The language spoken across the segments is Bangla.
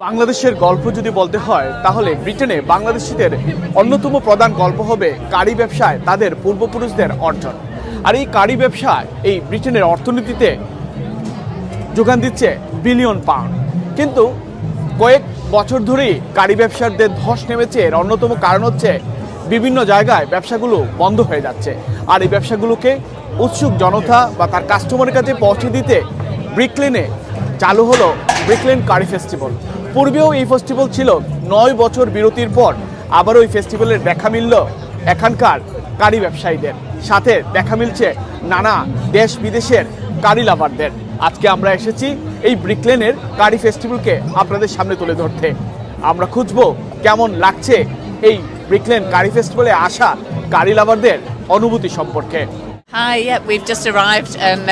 বাংলাদেশের গল্প যদি বলতে হয় তাহলে ব্রিটেনে বাংলাদেশিদের অন্যতম প্রধান গল্প হবে কারি ব্যবসায় তাদের পূর্বপুরুষদের অর্জন। আর এই কারি ব্যবসা এই ব্রিটেনের অর্থনীতিতে যোগান দিচ্ছে বিলিয়ন পাউন্ড। কিন্তু কয়েক বছর ধরেই কারি ব্যবসারদের ধস নেমেছে। এর অন্যতম কারণ হচ্ছে বিভিন্ন জায়গায় ব্যবসাগুলো বন্ধ হয়ে যাচ্ছে। আর এই ব্যবসাগুলোকে উৎসুক জনতা বা তার কাস্টমারের কাছে পৌঁছে দিতে ব্রিকলেনে চালু হলো ব্রিকলেন কারি ফেস্টিভ্যাল। পূর্বেও এই ফেস্টিভ্যাল ছিল, 9 বছর বিরতির পর আবারও এই ফেস্টিভ্যালের দেখা মিলল এখানকার কারি ব্যবসায়ীদের সাথে। দেখা মিলছে নানা দেশ বিদেশের কারি লাভারদের। আজকে আমরা এসেছি এই ব্রিকলেনের কারি ফেস্টিভ্যালকে আপনাদের সামনে তুলে ধরতে। আমরা খুঁজবো কেমন লাগছে এই ব্রিকলেন কারি ফেস্টিভ্যালে আসা কারি লাভারদের অনুভূতি সম্পর্কে। Hi, yeah, we've just arrived and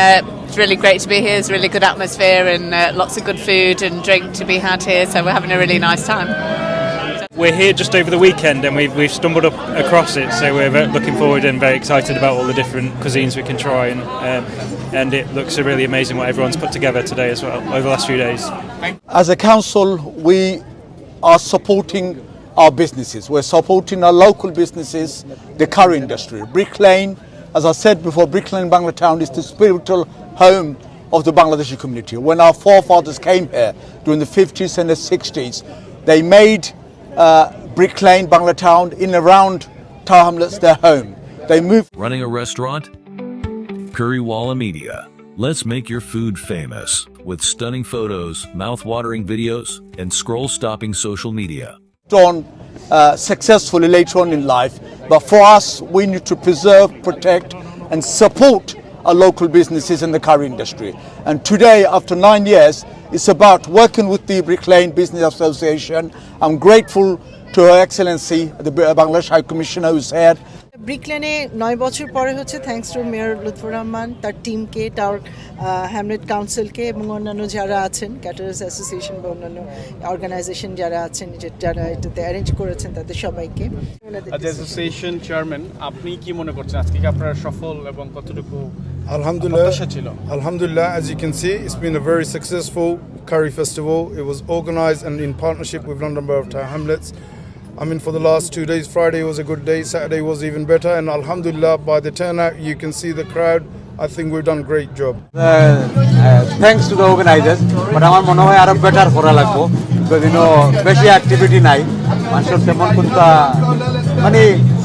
it's really great to be here. It's a really good atmosphere and lots of good food and drink to be had here, so we're having a really nice time. We're here just over the weekend and we've stumbled up across it, so we're looking forward and very excited about all the different cuisines we can try, and it looks really amazing what everyone's put together today as well over the last few days. As a council, we are supporting our businesses. We're supporting our local businesses, the curry industry. Brick Lane, as I said before, Brick Lane, Banglatown is the spiritual home of the Bangladeshi community. When our forefathers came here during the 50s and the 60s, they made Brick Lane, Banglatown, in around Tower Hamlets their home. They moved. Running a restaurant? Currywalla Media. Let's make your food famous with stunning photos, mouth-watering videos, and scroll-stopping social media. On successfully later on in life, but for us we need to preserve, protect and support our local businesses in the curry industry. And today, after 9 years, it's about working with the Brick Lane Business Association. I'm grateful to Her Excellency the Bangladesh High Commissioner who's here. ব্রিকলেনে 9 বছর পরে হচ্ছে thanks to mayor Lutfur Rahman, তার টিমকে, টাওয়ার হ্যামলেট কাউন্সিলকে এবং অন্যান্য যারা আছেন, ক্যাটারার্স অ্যাসোসিয়েশন বা অন্যান্য অর্গানাইজেশন যারা আছেন, যারা এটাতে অ্যারেঞ্জ করেছেন, তাদের সবাইকে। অ্যাসোসিয়েশন চেয়ারম্যান, আপনি কি মনে করছেন আজকে কি আপনারা সফল এবং কতটুকু ছিল? Alhamdulillah, as you can see, it's been a very successful curry festival. It was organized and in partnership with London Borough of Tower Hamlets. I mean, for the last 2 days, Friday was a good day, Saturday was even better, and alhamdulillah, by the turnout, you can see the crowd. I think we've done a great job. Thanks to the organizers, but আমার মনে হয় আরো বেটার করা লাগবে, because you know বেশি অ্যাক্টিভিটি নাই, মানুষের তেমন কোনটা মানে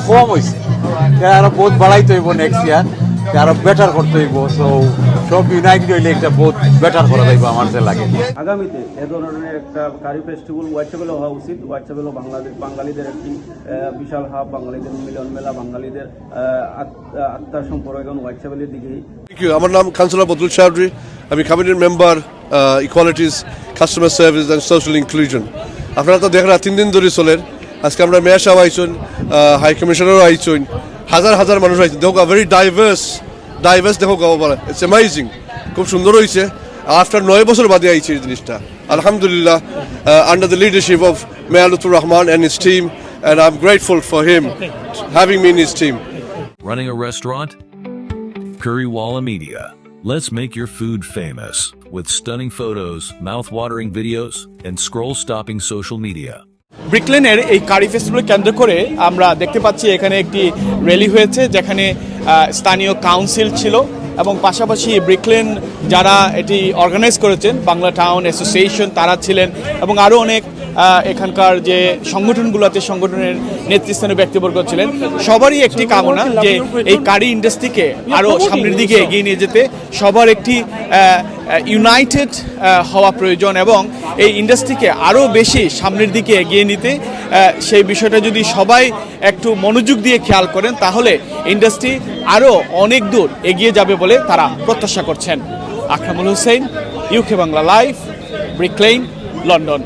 কম হইছে, আরো বহুত বাড়াইতে হইব নেক্সট ইয়ার, আরো বেটার করতে হইব। সো সব ইউনাইটেড হইলে একটা বহুত বেটার করা যাইব আমার যে লাগে। আগামীতে এ ধরনের একটা কারি ফেস্টিভ্যাল হোয়াইটসঅ্যাপেও হওয়া উচিত। হোয়াইটসঅ্যাপেও বাঙালিদের একটি বিশাল হাব, বাঙালিদের মিলন মেলা, বাঙালিদের আত্মার সম্পর্ক এখন হোয়াইটসঅ্যাপের দিকেই। আমার নাম কাউন্সিলর বদরুল চৌধুরী, আমি cabinet member equalities, customer service and social inclusion. আপনারা তো দেখেন 3 দিন ধরে চলেন। আজকে আমরা মেয়র সাহেব আইসুন, হাই কমিশনারও আইসুন, হাজার হাজার মানুষ আইসুন। দেখো ভেরি ডাইভার্স দেখো বলে, ইটস অ্যামেজিং, খুব সুন্দর হয়েছে। আফটার 9 বছর বাদে আইছে এই জিনিসটা, আলহামদুলিল্লাহ, under the leadership of mayor Lutfur Rahman and his team, and I'm grateful for him having me in his team. Running a restaurant? Currywalla Media. Let's make your food famous with stunning photos, mouth-watering videos, and scroll-stopping social media. ব্রিকলেনের এই কারি ফেস্টিভ্যাল কেন্দ্র করে আমরা দেখতে পাচ্ছি এখানে একটি র্যালি হয়েছে, যেখানে স্থানীয় কাউন্সিল ছিল এবং পাশাপাশি ব্রিকলেন যারা এটি অর্গানাইজ করেছেন, বাংলা টাউন অ্যাসোসিয়েশন, তারা ছিলেন এবং আরও অনেক এখানকার যে সংগঠনগুলো আছে, সংগঠনের নেতৃস্থানীয় ব্যক্তিবর্গ ছিলেন। সবারই একটি কামনা যে এই কারি ইন্ডাস্ট্রিকে আরও সামনের দিকে এগিয়ে নিয়ে যেতে সবার একটি ইউনাইটেড হওয়া প্রয়োজন এবং এই ইন্ডাস্ট্রিকে আরও বেশি সামনের দিকে এগিয়ে নিতে সেই বিষয়টা যদি সবাই একটু মনোযোগ দিয়ে খেয়াল করেন তাহলে ইন্ডাস্ট্রি আরও অনেক দূর এগিয়ে যাবে বলে তারা প্রত্যাশা করছেন। Akramul Hossain, UK Bangla live, brick lane, London.